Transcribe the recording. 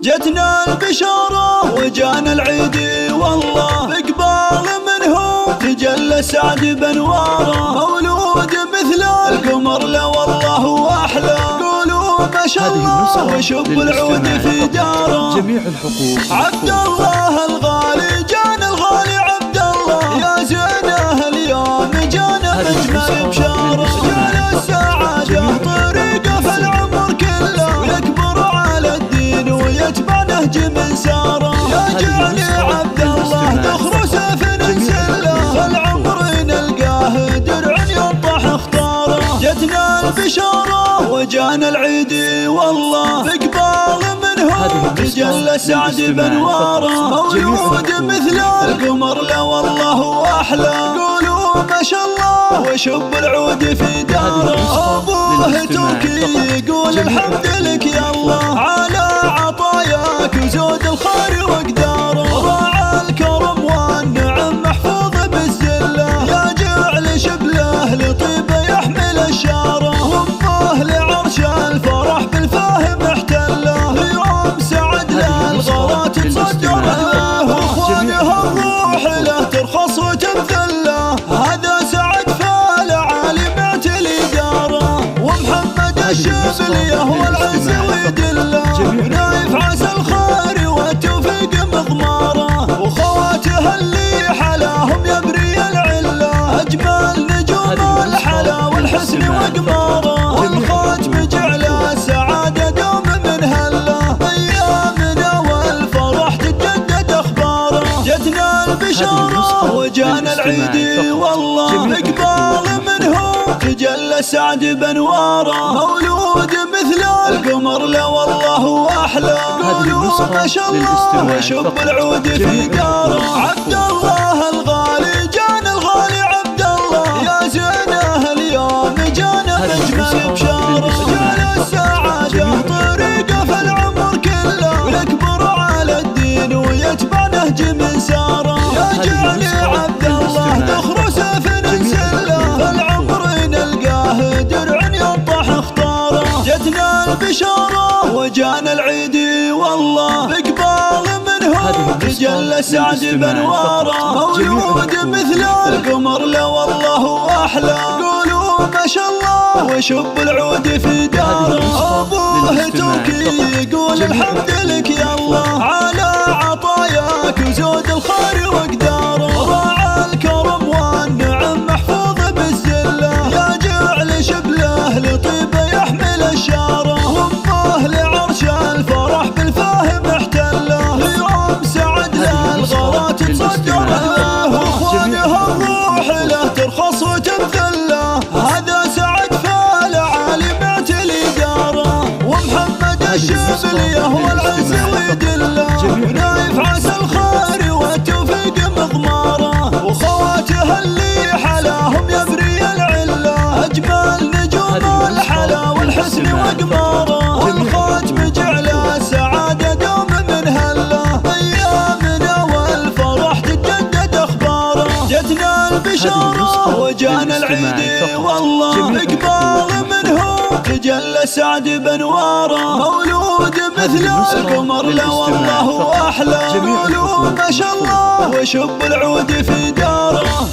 جتنا البشارة وجانا العيد والله، بقبال منهم تجلى سعد بانواره، مولود مثل القمر لا والله واحلى، قولوا ما شاء الله وشب العود في داره. جميع الحقوق عبد الله الغالي جانا الغالي عبد الله، يا زينه اليوم جانا بجمل بشاره، جانا السعادة طريقه في العمر كله، ويكبر على الدين ويتبع نهج من ساره، يا جعلي عبد الله ذخر سيف نسله، فالعمر نلقاه درع ينطح اختاره. جتنا البشارة وجانا العيد والله، بقبال منهم تجلى سعد بانواره، مولود مثل القمر لا والله واحلى، قولوا ما شاء الله وشب العود في داره. ابوه توكي يقول الحمد لك يا الله على عطاياك وزود الخير واقداره، راعى الكرم والنعم محفوظ بالزله، يا جعل شبله لطيبه يحمل الشاره، وامه لعرش الفرح بالفاهم احتله، يوم سعد له الغلات تصدر له، واخوانها الروح له ترخص وتمثله، هذا سعد فالعالي معتلي داره، ومحمد الشبليه هو العز ويدله، ونايف عسى الخير والتوفيق مضماره، وخواته اللي حلاهم يبري العله، اجمل نجوم الحلا والحسن واقماره، والخاتم جعل السعاده دوم من هله، ايامنا والفرح تتجدد اخباره. جتنا البشاره وجانا العيد والله، بقبال منهم تجلى سعد بانواره، مولود مثل القمر لا والله واحلى، قولوا ما شاء الله وشب العود في داره. عبد الله الغالي جانا الغالي عبد الله، يا زينه اليوم جانا بجمل بشاره، جانا السعاده طريقه في العمر كله، ويكبر على الدين ويتبع نهج من ساره، يا جعلي عبد الله ذخر سيف نسله، فالعمر نلقاه درع ينطح اختاره. جتنا البشاره وجانا العيد والله، بقبال منهم تجلى سعد بانواره، مولود مثل القمر لا والله واحلى، قولوا ما شاء الله وشب العود في داره. ابوه توكي يقول الحمد لك يا الله على عطاياك وزود الخير واقداره، راعى الكرم والنعم محفوظ بالزله، يا جعل شبله لطيبه يحمل الشاره، وامه لعرش الفرح بالفاهم احتله، يوم سعد له الغلات تصدر له، واخوانها الروح له ترخص وتمثله، هذا سعد فالعالي معتلي داره، ومحمد الشبليه هو العز ويدله، ونايف عسى الخير والتوفيق مضماره، وخواته اللي حلاهم يبري العله، اجمل نجوم الحلا والحسن واقماره، والخاتم جعل السعاده دوم من هله، ايامنا والفرح تتجدد اخباره. جتنا البشاره وجانا العيد والله، بقبال منهم تجلى سعد بانواره، مولود مثل القمر لا والله واحلى، قولوا ما شاء الله وشب العود في داره.